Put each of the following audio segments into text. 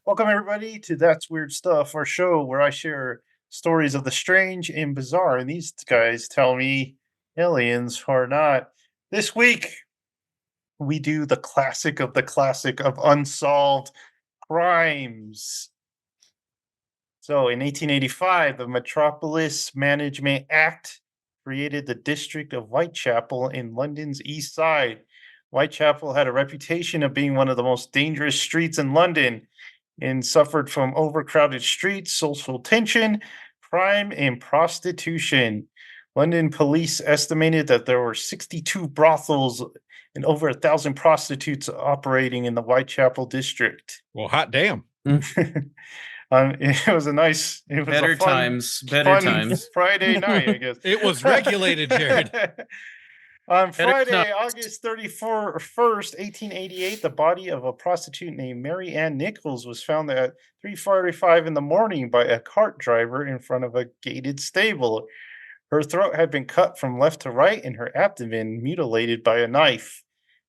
Welcome, everybody, to That's Weird Stuff, our show where I share stories of the strange and bizarre, and these guys tell me aliens are not. This week, we do the classic of unsolved crimes. So, in 1885, the Metropolis Management Act created the district of Whitechapel in London's East Side. Whitechapel had a reputation of being one of the most dangerous streets in London and suffered from overcrowded streets, social tension, crime, and prostitution. London police estimated that there were 62 brothels and over 1,000 prostitutes operating in the Whitechapel district. Well, hot damn. It was a nice, it was a Better fun, times, better fun times. Friday night, I guess. It was regulated, Jared. On Better Friday, times. August 31st, 1888, the body of a prostitute named Mary Ann Nichols was found at 3:45 in the morning by a cart driver in front of a gated stable. Her throat had been cut from left to right and her abdomen mutilated by a knife.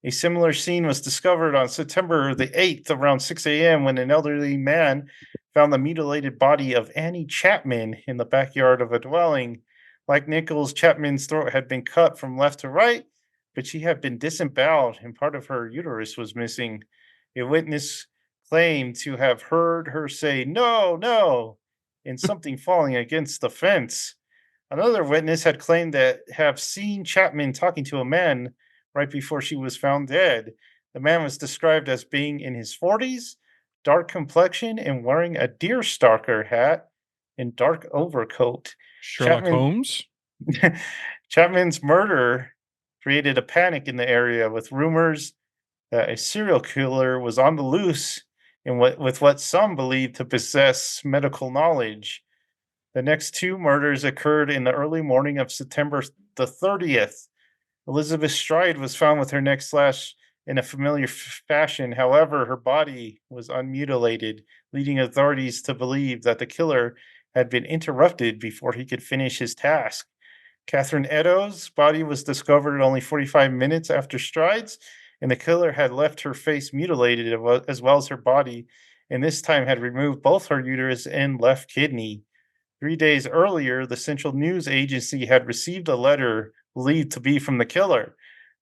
A similar scene was discovered on September the 8th around 6 a.m. when an elderly man found the mutilated body of Annie Chapman in the backyard of a dwelling. Like Nichols, Chapman's throat had been cut from left to right, but she had been disemboweled and part of her uterus was missing. A witness claimed to have heard her say, "No, no," and something falling against the fence. Another witness had claimed that have seen Chapman talking to a man right before she was found dead. The man was described as being in his 40s, dark complexion, and wearing a deerstalker hat and dark overcoat. Sherlock Chapman Holmes. Chapman's murder created a panic in the area with rumors that a serial killer was on the loose and with what some believed to possess medical knowledge. The next two murders occurred in the early morning of September the 30th. Elizabeth Stride was found with her neck slashed in a familiar fashion. However, her body was unmutilated, leading authorities to believe that the killer had been interrupted before he could finish his task. Catherine Eddowes' body was discovered only 45 minutes after Stride's, and the killer had left her face mutilated as well as her body, and this time had removed both her uterus and left kidney. 3 days earlier, the Central News Agency had received a letter believed to be from the killer.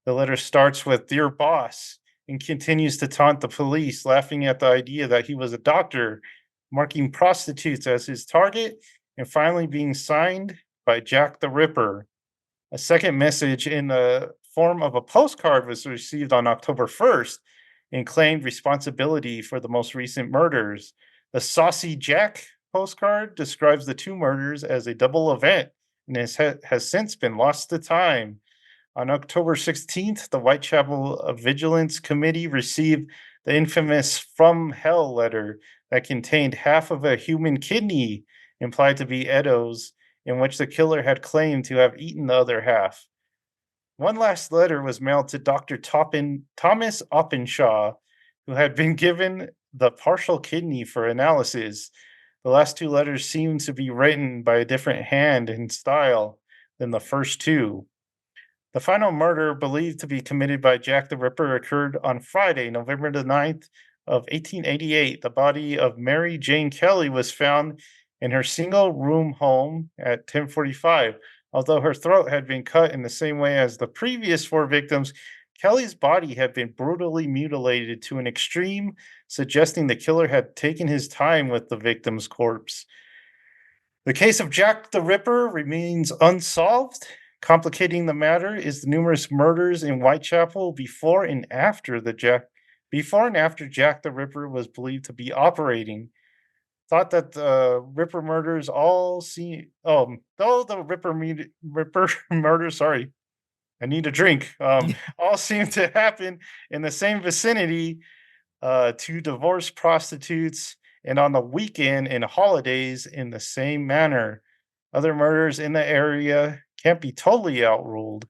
The letter starts with "Dear Boss" and continues to taunt the police, laughing at the idea that he was a doctor, marking prostitutes as his target, and finally being signed by Jack the Ripper. A second message in the form of a postcard was received on October 1st and claimed responsibility for the most recent murders. The Saucy Jack postcard describes the two murders as a double event and has since been lost to time. On October 16th, the Whitechapel Vigilance Committee received the infamous From Hell letter that contained half of a human kidney, implied to be Eddowes, in which the killer had claimed to have eaten the other half. One last letter was mailed to Dr. Thomas Oppenshaw, who had been given the partial kidney for analysis. The last two letters seem to be written by a different hand and style than the first two. The final murder, believed to be committed by Jack the Ripper, occurred on Friday, November the 9th of 1888. The body of Mary Jane Kelly was found in her single-room home at 10:45. Although her throat had been cut in the same way as the previous four victims, Kelly's body had been brutally mutilated to an extreme, suggesting the killer had taken his time with the victim's corpse. The case of Jack the Ripper remains unsolved. Complicating the matter is the numerous murders in Whitechapel before and after Jack the Ripper was believed to be operating. Thought that the Ripper murders all seem though the Ripper murders, sorry, I need a drink. All seem to happen in the same vicinity, to divorce prostitutes and on the weekend and holidays in the same manner. Other murders in the area can't be totally outruled.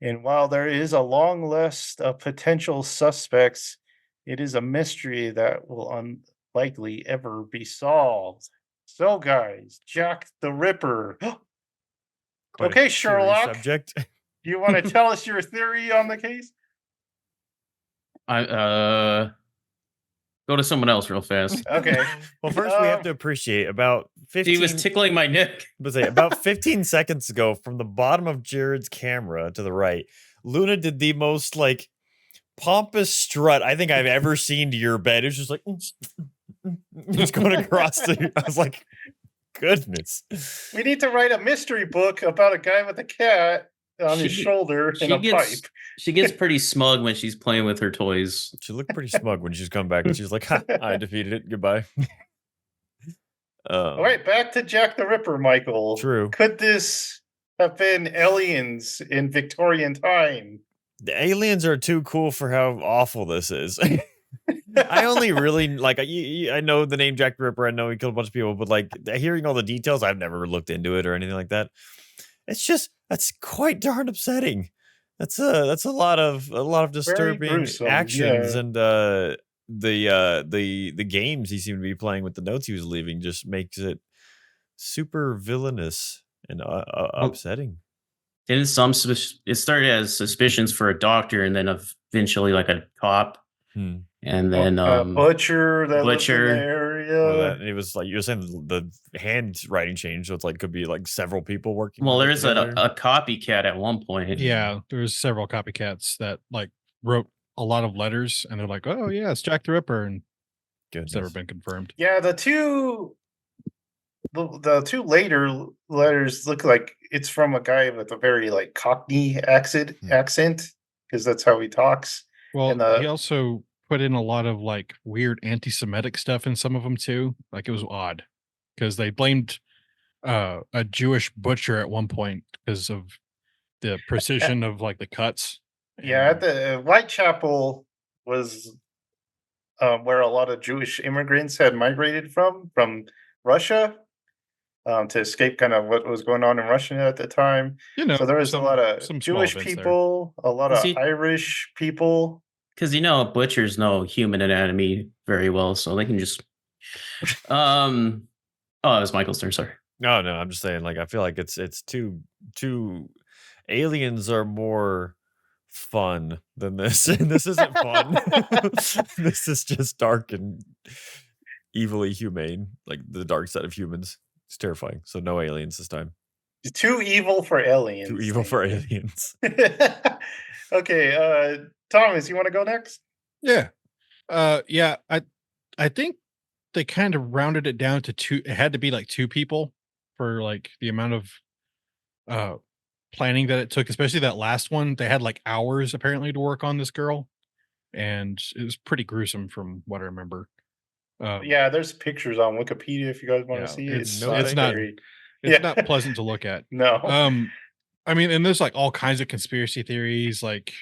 And while there is a long list of potential suspects, it is a mystery that will unlikely ever be solved. So, guys, Jack the Ripper. Quite a Okay, serious Sherlock, subject. do you want to tell us your theory on the case? I Go to someone else real fast. Okay. Well, first we have to appreciate about He was 15 tickling my neck. about 15 seconds ago from the bottom of Jared's camera to the right, Luna did the most like pompous strut I think I've ever seen to your bed. It was just like just going across the I was like, goodness. We need to write a mystery book about a guy with a cat on his shoulder and a pipe. She gets pretty smug when she's playing with her toys. She looked pretty smug when she's come back and she's like, ha, I defeated it. Goodbye. All right, back to Jack the Ripper, Michael. True. Could this have been aliens in Victorian time? The aliens are too cool for how awful this is. I only really like I know the name Jack the Ripper. I know he killed a bunch of people, but like hearing all the details, I've never looked into it or anything like that. It's just that's quite darn upsetting. That's a lot of disturbing gruesome, actions yeah. and the games he seemed to be playing with the notes he was leaving just makes it super villainous and upsetting. Didn't it started as suspicions for a doctor and then eventually like a cop. And then Butcher that lived in the Butcher. area. Well, it was like you're saying the handwriting changed, so it's like could be like several people working. Well, on it there's together. a copycat at one point. Yeah, there's several copycats that like wrote a lot of letters, and they're like, "Oh yeah, it's Jack the Ripper," and it's never been confirmed. Yeah, the two later letters look like it's from a guy with a very like Cockney accent because that's how he talks. Well, And he also put in a lot of like weird anti-Semitic stuff in some of them too. Like it was odd because they blamed a Jewish butcher at one point because of the precision of like the cuts. Yeah, at the Whitechapel was where a lot of Jewish immigrants had migrated from Russia to escape kind of what was going on in Russia at the time. You know, so there was a lot of some Jewish people, a lot of Irish people. Because butchers know human anatomy very well, so they can just. Oh, it was Michael's turn. Sorry. No, I'm just saying. Like, I feel like it's too. Aliens are more fun than this, and this isn't fun. This is just dark and evilly humane, like the dark side of humans. It's terrifying. So no aliens this time. Too evil for aliens. Too evil for aliens. Okay, Thomas, you want to go next? Yeah. Yeah, I think they kind of rounded it down to two. It had to be like two people for like the amount of planning that it took, especially that last one. They had like hours apparently to work on this girl, and it was pretty gruesome from what I remember. Yeah, there's pictures on Wikipedia if you guys want to see it. It's not pleasant to look at. No. I mean, and there's like all kinds of conspiracy theories. Like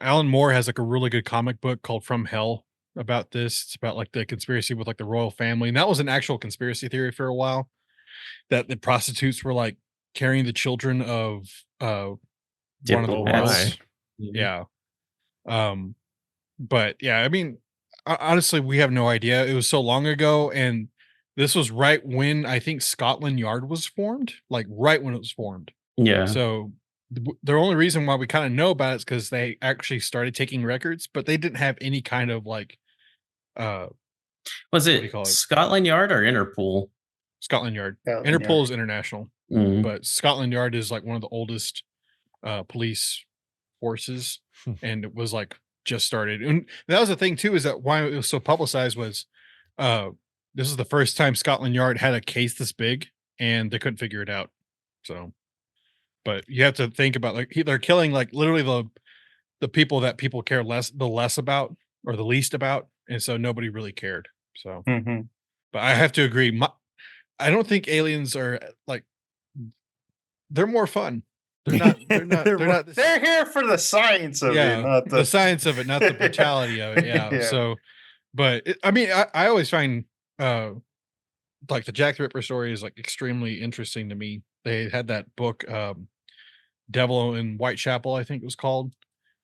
Alan Moore has like a really good comic book called From Hell about this. It's about like the conspiracy with like the royal family, and that was an actual conspiracy theory for a while. That the prostitutes were like carrying the children of one of the royals. Yeah. But yeah, I mean, honestly, we have no idea. It was so long ago, and this was right when I think Scotland Yard was formed, like right when it was formed. Yeah. So the only reason why we kind of know about it is because they actually started taking records, but they didn't have any kind of like was it Scotland Yard or Interpol? Scotland Yard. Interpol is international, but Scotland Yard is like one of the oldest police forces, and it was like just started. And that was the thing too, is that why it was so publicized was this is the first time Scotland Yard had a case this big, and they couldn't figure it out. So, but you have to think about like they're killing like literally the people that people care less about or the least about, and so nobody really cared. So, but I have to agree. I don't think aliens are like they're more fun. They're not. They're here for the science of it, not the science of it, not the brutality of it. Yeah. So, but I mean, I always find like the Jack the Ripper story is like extremely interesting to me. They had that book, Devil in Whitechapel, I think it was called,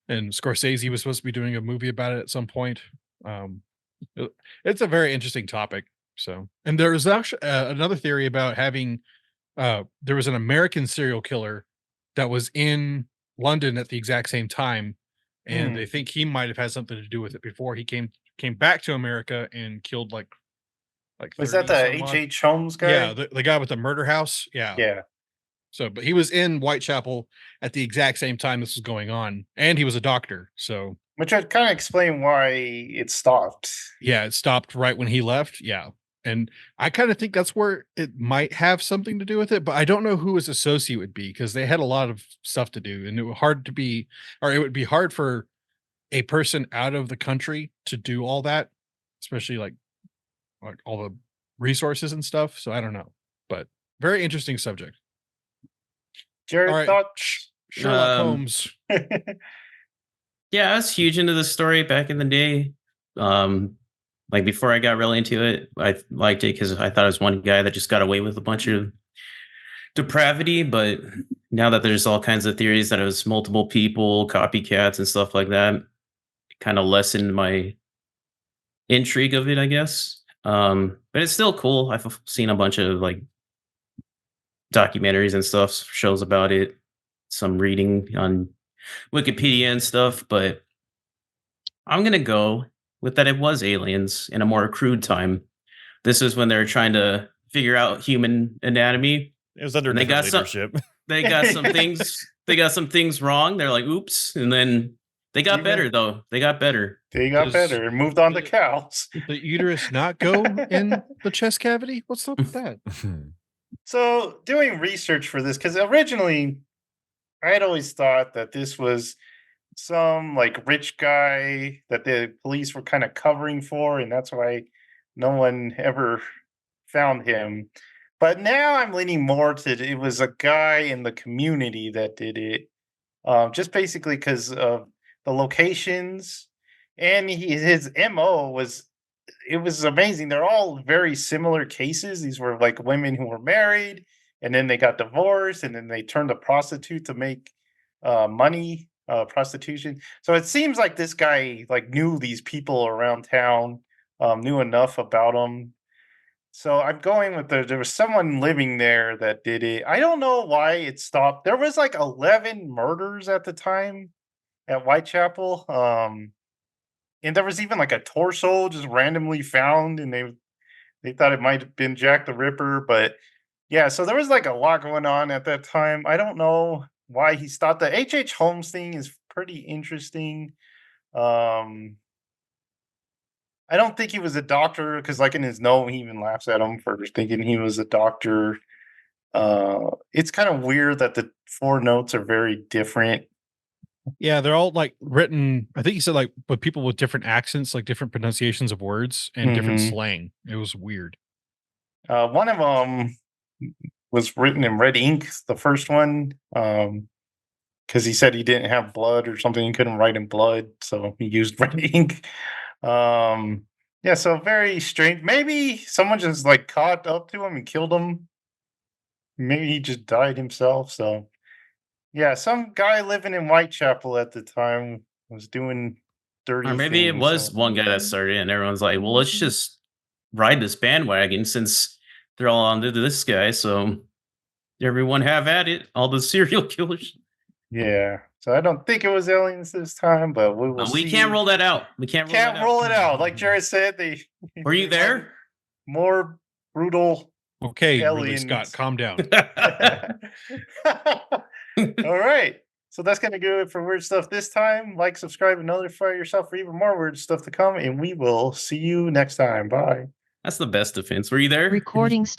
and Scorsese was supposed to be doing a movie about it at some point. It's a very interesting topic. So, and there was actually another theory about having there was an American serial killer that was in London at the exact same time, and they think he might have had something to do with it before he came came back to America and killed like Was that 30 the some odd. H.H. Holmes guy? Yeah, the guy with the murder house. Yeah. Yeah. So, but he was in Whitechapel at the exact same time this was going on, and he was a doctor. So, Which would kind of explain why it stopped. yeah, it stopped right when he left. Yeah. And I kind of think that's where it might have something to do with it, but I don't know who his associate would be because they had a lot of stuff to do, and it would be hard for a person out of the country to do all that, especially like all the resources and stuff. So I don't know, but very interesting subject. Jared, All right. thoughts? Sherlock Holmes. Yeah, I was huge into this story back in the day. Like before I got really into it, I liked it because I thought it was one guy that just got away with a bunch of depravity. But now that there's all kinds of theories that it was multiple people, copycats, and stuff like that, it kind of lessened my intrigue of it, I guess. But it's still cool. I've seen a bunch of like documentaries and stuff, shows about it, some reading on Wikipedia and stuff, but I'm gonna go with that it was aliens in a more crude time. This is when they're trying to figure out human anatomy. It was under and different leadership. They got some things. They got some things wrong. They're like, "Oops!" And then they got better, though. They got better. They got better and moved on to cows. Did the uterus not go in the chest cavity? What's up with that? So, doing research for this, because originally I had always thought that this was some like rich guy that the police were kind of covering for, and that's why no one ever found him. But now I'm leaning more to it was a guy in the community that did it, just basically because of the locations, and his MO was it was amazing. They're all very similar cases. These were like women who were married and then they got divorced and then they turned to prostitute to make money, prostitution. So it seems like this guy like knew these people around town, knew enough about them. So I'm going with there was someone living there that did it. I don't know why it stopped. There was like 11 murders at the time at Whitechapel. And there was even like a torso just randomly found, and they thought it might have been Jack the Ripper, but yeah, so there was like a lot going on at that time. I don't know why he stopped. The H.H. Holmes thing is pretty interesting. I don't think he was a doctor because, like in his note, he even laughs at him for thinking he was a doctor. It's kind of weird that the four notes are very different. Yeah, they're all like written. I think he said like, but people with different accents, like different pronunciations of words and different slang. It was weird. One of them was written in red ink. The first one, because he said he didn't have blood or something. He couldn't write in blood, so he used red ink. Yeah, so very strange. Maybe someone just like caught up to him and killed him. Maybe he just died himself. So. Yeah, some guy living in Whitechapel at the time was doing dirty Or maybe things, it was so. one guy that started it and everyone's like, well, let's just ride this bandwagon since they're all onto this guy. So everyone have at it, all the serial killers. Yeah, so I don't think it was aliens this time, but we will see. We can't roll that out. We can't roll it out. Like Jared said, they were you there? More brutal. Okay, Ridley Scott, calm down. All right. So that's going to do it for Weird Stuff this time. Like, subscribe, and notify yourself for even more weird stuff to come. And we will see you next time. Bye. That's the best defense. Were you there? Recording